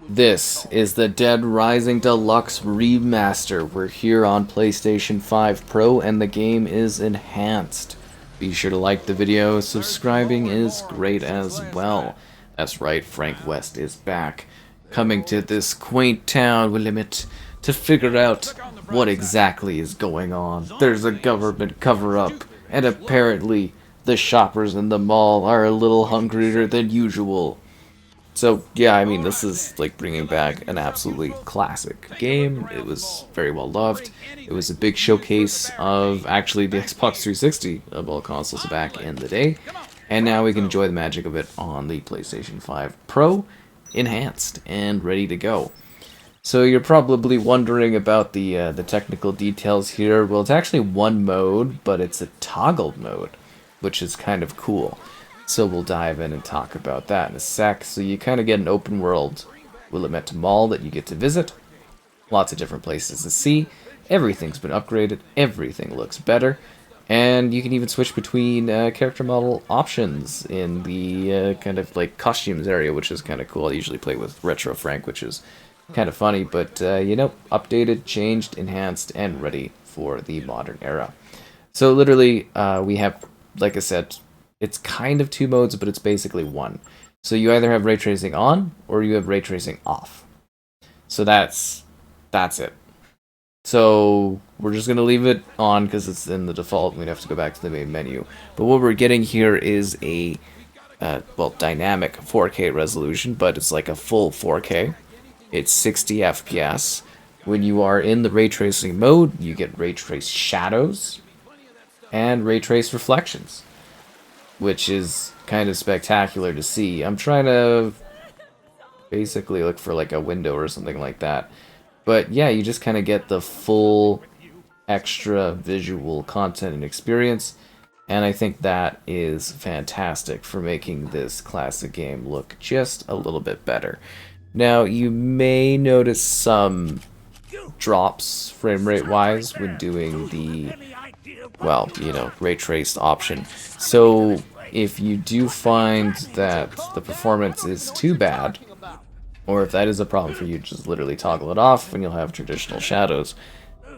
This is the Dead Rising Deluxe Remaster. We're here on PlayStation 5 Pro and the game is enhanced. Be sure to like the video, subscribing is great as well. That's right, Frank West is back, coming to this quaint town Willamette to figure out what exactly is going on. There's a government cover-up, and apparently the shoppers in the mall are a little hungrier than usual. So, yeah, I mean, this is like bringing back an absolutely classic game. It was very well loved. It was a big showcase of actually the Xbox 360 of all consoles back in the day. And now we can enjoy the magic of it on the PlayStation 5 Pro, enhanced and ready to go. So you're probably wondering about the technical details here. Well, it's actually one mode, but it's a toggled mode, which is kind of cool. So we'll dive in and talk about that in a sec. So you kind of get an open world Willamette Mall that you get to visit. Lots of different places to see. Everything's been upgraded. Everything looks better. And you can even switch between character model options in the kind of like costumes area, which is kind of cool. I usually play with Retro Frank, which is kind of funny. But, you know, updated, changed, enhanced, and ready for the modern era. So literally, we have, like I said, it's kind of two modes, but it's basically one. So you either have ray tracing on, or you have ray tracing off. So that's it. So we're just gonna leave it on because it's in the default. We'd have to go back to the main menu. But what we're getting here is a well, dynamic 4K resolution, but it's like a full 4K. It's 60 FPS. When you are in the ray tracing mode, you get ray trace shadows and ray trace reflections, which is kind of spectacular to see. I'm trying to basically look for like a window or something like that. But yeah, you just kind of get the full extra visual content and experience. And I think that is fantastic for making this classic game look just a little bit better. Now, you may notice some drops frame rate wise when doing the, well, you know, ray traced option. So if you do find that the performance is too bad, or if that is a problem for you, just literally toggle it off and you'll have traditional shadows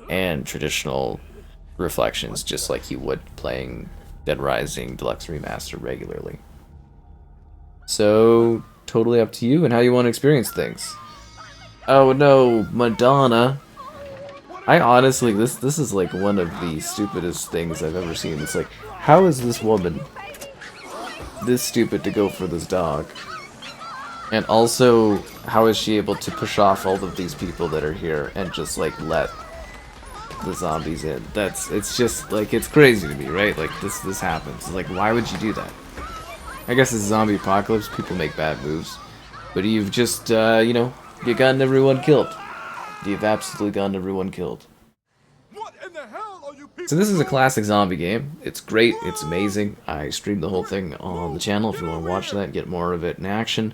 and traditional reflections, just like you would playing Dead Rising Deluxe Remaster regularly. So, totally up to you and how you want to experience things. Oh no, Madonna. I honestly, this is like one of the stupidest things I've ever seen. It's like, how is this woman this stupid to go for this dog? And also, how is she able to push off all of these people that are here and just like let the zombies in? It's just like, it's crazy to me, right? Like this happens. Like, why would you do that? I guess it's a zombie apocalypse, people make bad moves, but you've just you know, you gotten everyone killed. You've absolutely gotten everyone killed. So this is a classic zombie game. It's great, it's amazing. I streamed the whole thing on the channel if you want to watch that and get more of it in action.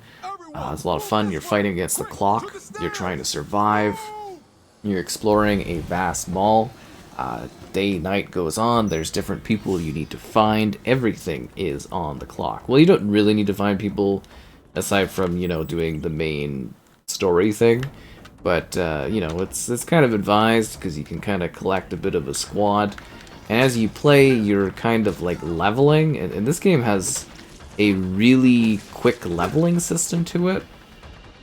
It's a lot of fun. You're fighting against the clock. You're trying to survive. You're exploring a vast mall. Day, night goes on. There's different people you need to find. Everything is on the clock. Well, you don't really need to find people aside from, you know, doing the main story thing. But, you know, it's kind of advised because you can kind of collect a bit of a squad. And as you play, you're kind of like leveling. And this game has a really quick leveling system to it.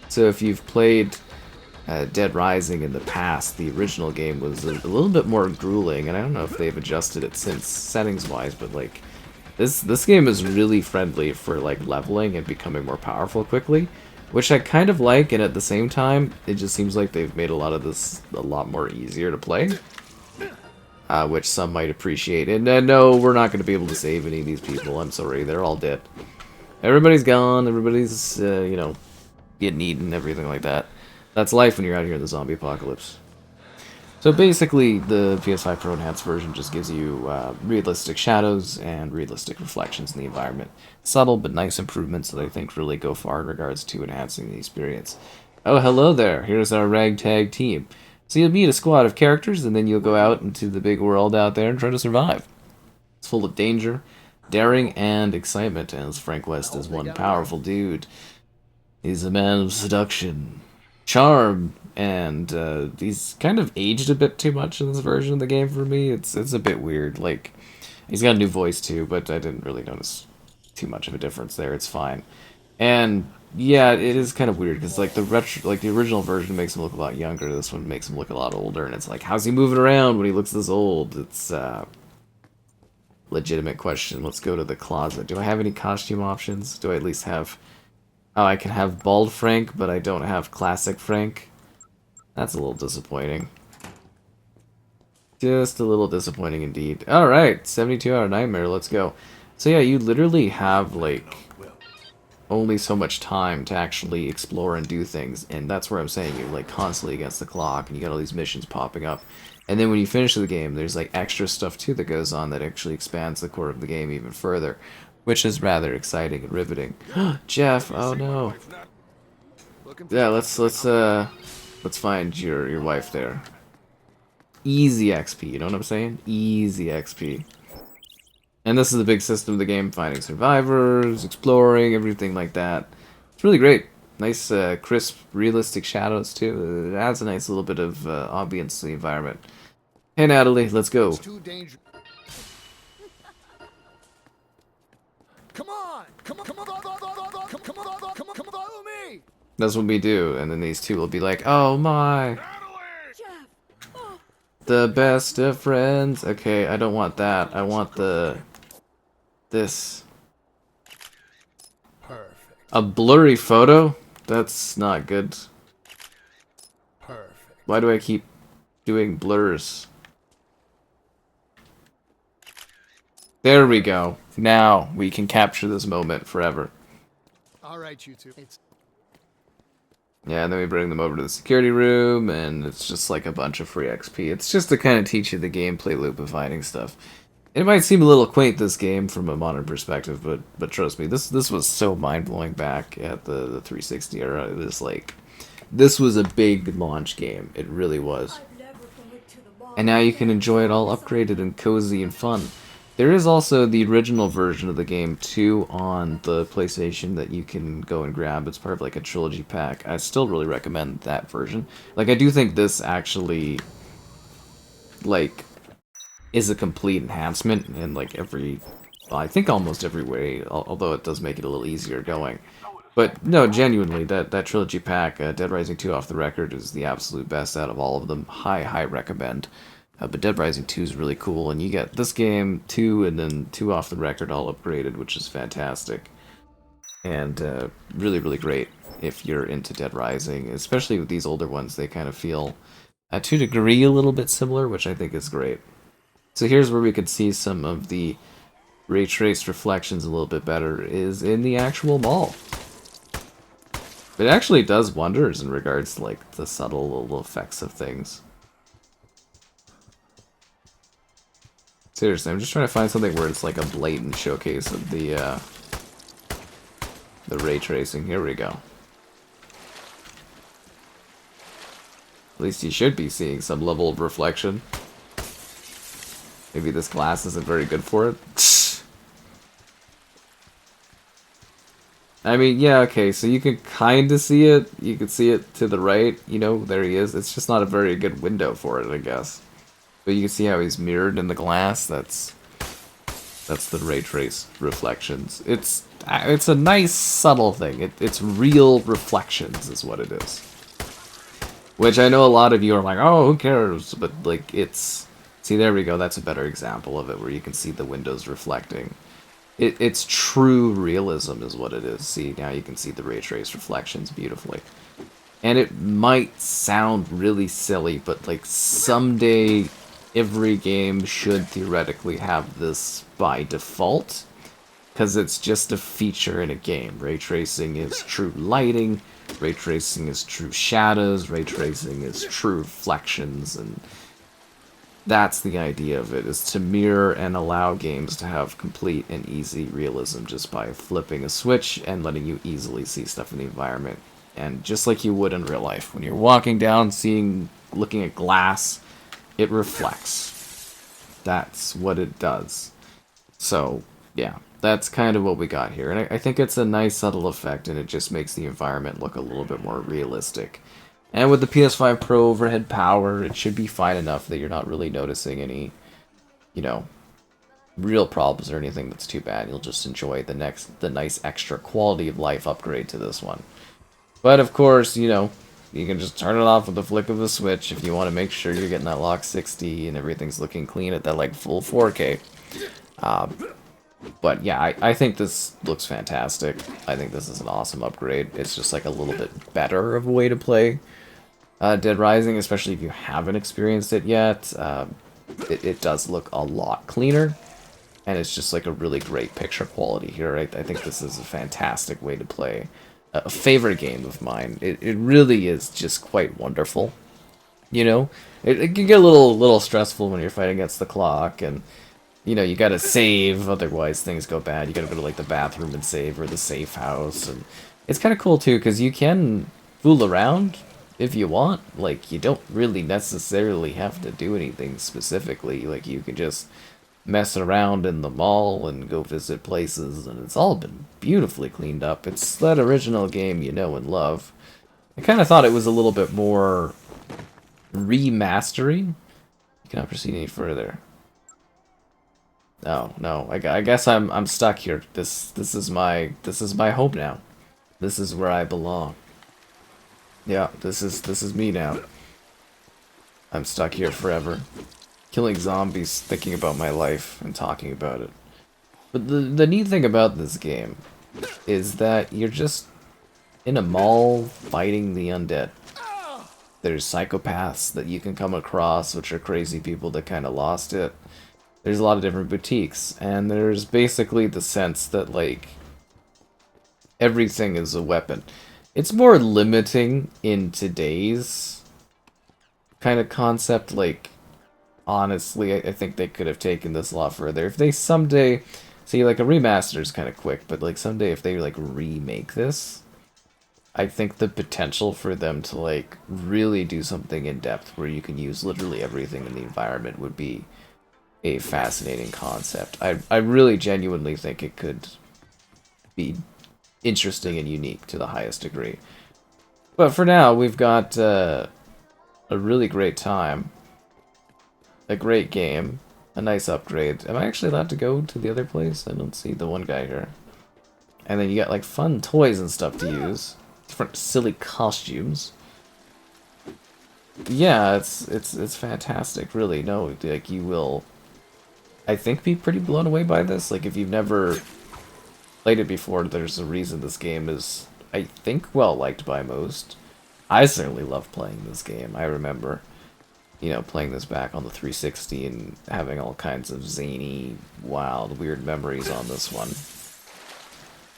So if you've played Dead Rising in the past, the original game was a little bit more grueling. And I don't know if they've adjusted it since settings-wise, but like this game is really friendly for like leveling and becoming more powerful quickly. Which I kind of like, and at the same time, it just seems like they've made a lot of this a lot more easier to play. Which some might appreciate. And no, we're not going to be able to save any of these people. I'm sorry, they're all dead. Everybody's gone, everybody's, you know, getting eaten, everything like that. That's life when you're out here in the zombie apocalypse. So basically, the PS5 Pro Enhanced version just gives you realistic shadows and realistic reflections in the environment. Subtle but nice improvements that I think really go far in regards to enhancing the experience. Oh, hello there. Here's our ragtag team. So you'll meet a squad of characters, and then you'll go out into the big world out there and try to survive. It's full of danger, daring, and excitement, as Frank West is one powerful dude. He's a man of seduction, charm, and he's kind of aged a bit too much in this version of the game for me. It's a bit weird. Like, he's got a new voice too, but I didn't really notice too much of a difference there. It's fine. And yeah, it is kind of weird because like the original version makes him look a lot younger. This one makes him look a lot older, and it's like, how's he moving around when he looks this old? It's legitimate question. Let's go to the closet. Do I have any costume options? Do I at least have... Oh, I can have Bald Frank, but I don't have Classic Frank. That's a little disappointing. Just a little disappointing indeed. Alright, 72 Hour Nightmare, let's go. So yeah, you literally have, like, only so much time to actually explore and do things, and that's where I'm saying you're, like, constantly against the clock, and you got all these missions popping up. And then when you finish the game, there's, like, extra stuff, too, that goes on that actually expands the core of the game even further, which is rather exciting and riveting. Jeff, oh no. Yeah, let's find your wife there. Easy XP, you know what I'm saying? Easy XP. And this is the big system of the game, finding survivors, exploring, everything like that. It's really great. Nice, crisp, realistic shadows, too. It adds a nice little bit of ambience to the environment. Hey, Natalie, let's go. Come on! Come on! Come on! Come on! Follow me! That's what we do, and then these two will be like, oh my! The best of friends. Okay, I don't want that. I want this. Perfect. A blurry photo? That's not good. Perfect. Why do I keep doing blurs? There we go. Now we can capture this moment forever. Alright, you two. Yeah, and then we bring them over to the security room, and it's just like a bunch of free XP. It's just to kind of teach you the gameplay loop of finding stuff. It might seem a little quaint, this game, from a modern perspective, but trust me, this was so mind-blowing back at the 360 era. It was like, this was a big launch game. It really was. And now you can enjoy it all upgraded and cozy and fun. There is also the original version of the game, too, on the PlayStation that you can go and grab. It's part of, like, a trilogy pack. I still really recommend that version. Like, I do think this actually, like, is a complete enhancement in, like, every... Well, I think almost every way, although it does make it a little easier going. But, no, genuinely, that trilogy pack, Dead Rising 2 Off the Record, is the absolute best out of all of them. High recommend. But Dead Rising 2 is really cool, and you get this game, 2, and then 2 Off the Record all upgraded, which is fantastic. And really great if you're into Dead Rising, especially with these older ones. They kind of feel, to a degree, a little bit similar, which I think is great. So here's where we could see some of the ray traced reflections a little bit better, is in the actual mall. It actually does wonders in regards to, like, the subtle little effects of things. Seriously, I'm just trying to find something where it's like a blatant showcase of the ray tracing. Here we go. At least you should be seeing some level of reflection. Maybe this glass isn't very good for it. I mean, yeah, okay, so you can kind of see it. You can see it to the right. You know, there he is. It's just not a very good window for it, I guess. But you can see how he's mirrored in the glass. That's the ray trace reflections. It's a nice subtle thing. It's real reflections is what it is. Which I know a lot of you are like, oh, who cares? But like it's, see, there we go. That's a better example of it, where you can see the windows reflecting. It's true realism is what it is. See, now you can see the ray trace reflections beautifully. And it might sound really silly, but like someday every game should theoretically have this by default, because it's just a feature in a game. Ray tracing is true lighting, ray tracing is true shadows, ray tracing is true reflections, and that's the idea of it, is to mirror and allow games to have complete and easy realism just by flipping a switch and letting you easily see stuff in the environment. And just like you would in real life, when you're walking down, looking at glass, it reflects. That's what it does. So, yeah. that's kind of what we got here. And I think it's a nice subtle effect, and it just makes the environment look a little bit more realistic. And with the PS5 Pro overhead power, it should be fine enough that you're not really noticing any, you know, real problems or anything that's too bad. You'll just enjoy the nice extra quality of life upgrade to this one. But of course, you know, you can just turn it off with the flick of a switch if you want to make sure you're getting that lock 60 and everything's looking clean at that like full 4K. But yeah, I think this looks fantastic. I think this is an awesome upgrade. It's just like a little bit better of a way to play Dead Rising, especially if you haven't experienced it yet. It does look a lot cleaner, and it's just like a really great picture quality here. I think this is a fantastic way to play a favorite game of mine. It really is just quite wonderful. You know, it can get a little stressful when you're fighting against the clock, and you know, you gotta save, otherwise things go bad. You gotta go to like the bathroom and save, or the safe house, and it's kind of cool too because you can fool around if you want. Like, you don't really necessarily have to do anything specifically. Like, you can just mess around in the mall and go visit places, and it's all been beautifully cleaned up. It's that original game you know and love. I kind of thought it was a little bit more remastery. You cannot proceed any further. Oh no, I guess I'm stuck here. This is my home now. This is where I belong. Yeah, this is me now. I'm stuck here forever, killing zombies, thinking about my life and talking about it. But the neat thing about this game is that you're just in a mall fighting the undead. There's psychopaths that you can come across, which are crazy people that kind of lost it. There's a lot of different boutiques, and there's basically the sense that, like, everything is a weapon. It's more limiting in today's kind of concept. Like, honestly, I think they could have taken this a lot further. If they someday, see, like, a remaster is kind of quick, but, like, someday if they, like, remake this, I think the potential for them to, like, really do something in depth where you can use literally everything in the environment would be a fascinating concept. I really genuinely think it could be interesting and unique to the highest degree. But for now, we've got a really great time, a great game, a nice upgrade. Am I actually allowed to go to the other place? I don't see the one guy here. And then you got like fun toys and stuff to use, different silly costumes. Yeah, it's fantastic, really. No, like, you will, I think, be pretty blown away by this. Like, if you've never played it before, there's a reason this game is, I think, well liked by most. I certainly love playing this game. I remember, you know, playing this back on the 360 and having all kinds of zany, wild, weird memories on this one.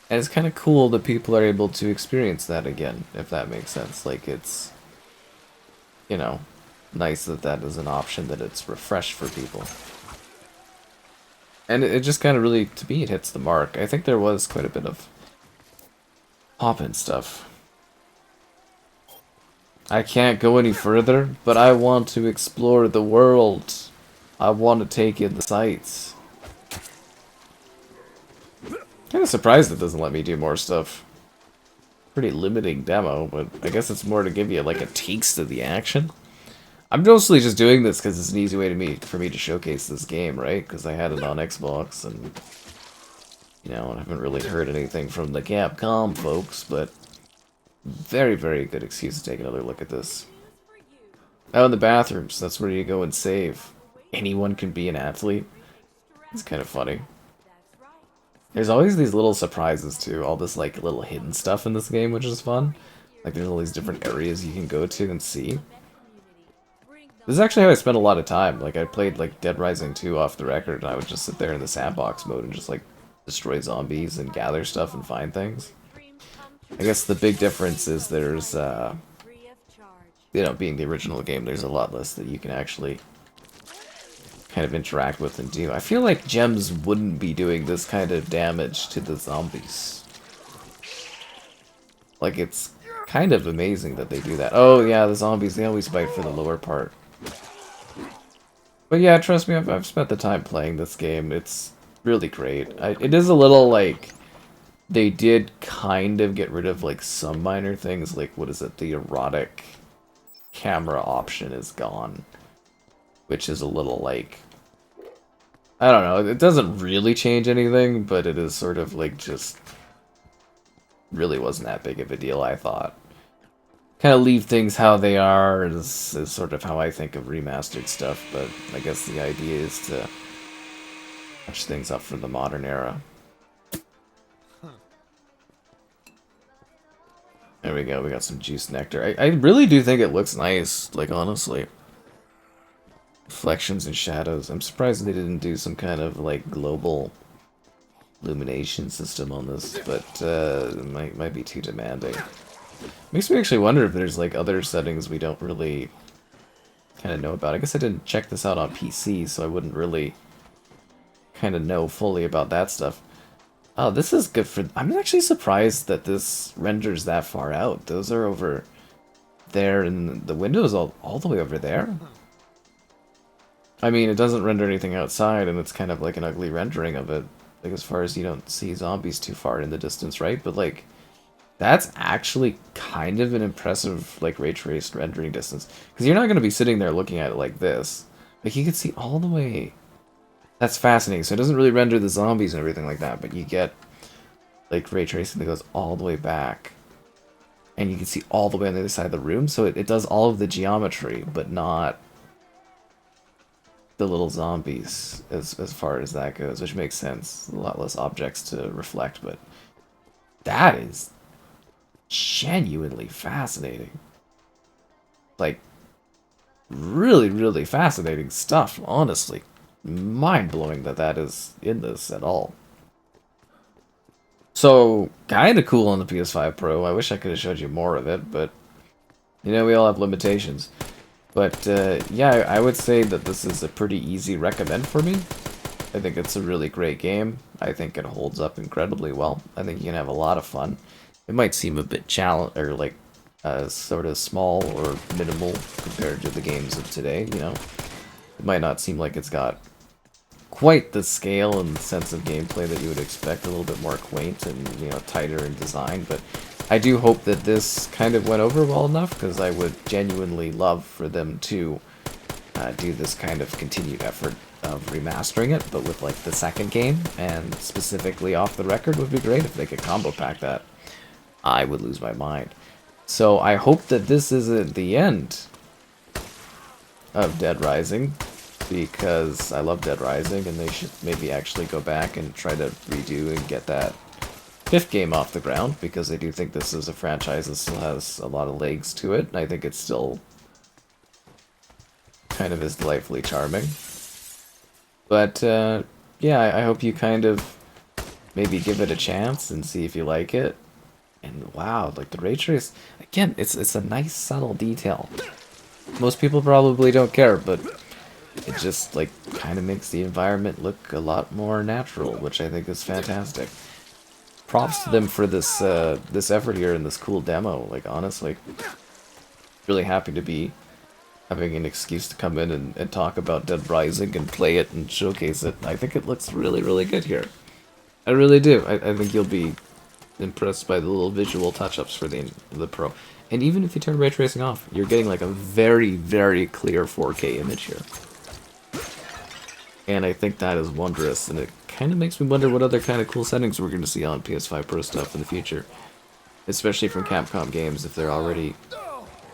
And it's kind of cool that people are able to experience that again, if that makes sense. Like, it's, you know, nice that that is an option, that it's refreshed for people. And it just kind of really, to me, it hits the mark. I think there was quite a bit of pop-in stuff. I can't go any further, but I want to explore the world. I want to take in the sights. Kind of surprised it doesn't let me do more stuff. Pretty limiting demo, but I guess it's more to give you like a taste of the action. I'm mostly just doing this because it's an easy way for me to showcase this game, right? Because I had it on Xbox, and, you know, I haven't really heard anything from the Capcom folks, but very, very good excuse to take another look at this. Oh, in the bathrooms, that's where you go and save. Anyone can be an athlete. It's kind of funny. There's always these little surprises, too. All this, like, little hidden stuff in this game, which is fun. Like, there's all these different areas you can go to and see. This is actually how I spent a lot of time. Like, I played, like, Dead Rising 2 off the record, and I would just sit there in the sandbox mode and just, like, destroy zombies and gather stuff and find things. I guess the big difference is there's, you know, being the original game, there's a lot less that you can actually kind of interact with and do. I feel like gems wouldn't be doing this kind of damage to the zombies. Like, it's kind of amazing that they do that. Oh, yeah, the zombies, they always fight for the lower part. But yeah, trust me, I've spent the time playing this game. It's really great. It is a little like they did kind of get rid of like some minor things, like what is it? The erotic camera option is gone, which is a little like, I don't know. It doesn't really change anything, but it is sort of like just really wasn't that big of a deal, I thought. Kind of leave things how they are is sort of how I think of remastered stuff, but I guess the idea is to touch things up for the modern era. There we go, we got some juice nectar. I really do think it looks nice, like honestly. Reflections and shadows. I'm surprised they didn't do some kind of like global illumination system on this, but it might be too demanding. Makes me actually wonder if there's like other settings we don't really kind of know about. I guess I didn't check this out on PC, so I wouldn't really kind of know fully about that stuff. Oh, this is good for... I'm actually surprised that this renders that far out. Those are over there, and the window's all the way over there. I mean, it doesn't render anything outside, and it's kind of like an ugly rendering of it. Like, as far as you don't see zombies too far in the distance, right? But, like, that's actually kind of an impressive, like, ray-traced rendering distance. Because you're not going to be sitting there looking at it like this. Like, you can see all the way... That's fascinating. So it doesn't really render the zombies and everything like that, but you get, like, ray tracing that goes all the way back. And you can see all the way on the other side of the room, so it does all of the geometry, but not the little zombies as far as that goes, which makes sense. A lot less objects to reflect, but that is genuinely fascinating. Like, really, really fascinating stuff, honestly. Mind-blowing that is in this at all. So, kinda cool on the PS5 Pro. I wish I could have showed you more of it, but, you know, we all have limitations. But, yeah, I would say that this is a pretty easy recommend for me. I think it's a really great game. I think it holds up incredibly well. I think you can have a lot of fun. It might seem a bit or like, sort of small or minimal compared to the games of today, you know? It might not seem like it's got quite the scale and sense of gameplay that you would expect, a little bit more quaint and, you know, tighter in design, but I do hope that this kind of went over well enough, because I would genuinely love for them to do this kind of continued effort of remastering it, but with, like, the second game, and specifically Off the Record would be great if they could combo pack that. I would lose my mind. So I hope that this isn't the end of Dead Rising, because I love Dead Rising, and they should maybe actually go back and try to redo and get that fifth game off the ground, because I do think this is a franchise that still has a lot of legs to it, and I think it's still kind of is delightfully charming. But, yeah, I hope you kind of maybe give it a chance and see if you like it. And wow, like the ray trace, again, it's a nice subtle detail. Most people probably don't care, but it just, like, kind of makes the environment look a lot more natural, which I think is fantastic. Props to them for this this effort here and this cool demo. Like, honestly, really happy to be having an excuse to come in and talk about Dead Rising and play it and showcase it. I think it looks really, really good here. I really do. I think you'll be impressed by the little visual touch-ups for the Pro. And even if you turn ray tracing off, you're getting like a very, very clear 4K image here. And I think that is wondrous, and it kind of makes me wonder what other kind of cool settings we're going to see on PS5 Pro stuff in the future. Especially from Capcom games, if they're already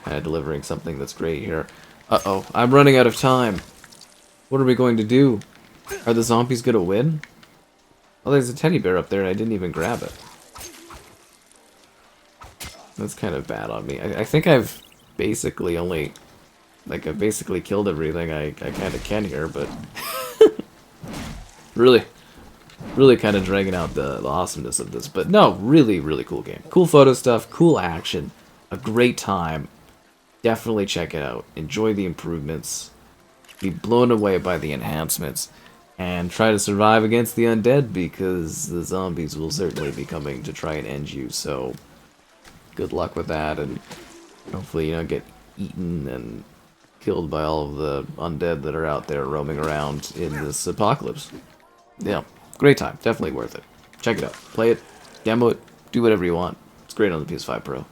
kind of delivering something that's great here. Uh-oh, I'm running out of time. What are we going to do? Are the zombies going to win? Oh, there's a teddy bear up there and I didn't even grab it. That's kind of bad on me. I think I've basically only... Like, I've basically killed everything I kind of can here, but... really kind of dragging out the awesomeness of this. But no, really, really cool game. Cool photo stuff, cool action, a great time. Definitely check it out. Enjoy the improvements. Be blown away by the enhancements. And try to survive against the undead, because the zombies will certainly be coming to try and end you. So, good luck with that, and hopefully you don't get eaten and killed by all of the undead that are out there roaming around in this apocalypse. Yeah, great. Great time. Definitely worth it. Check it out. Play it. Demo it. Do whatever you want. It's great on the PS5 Pro.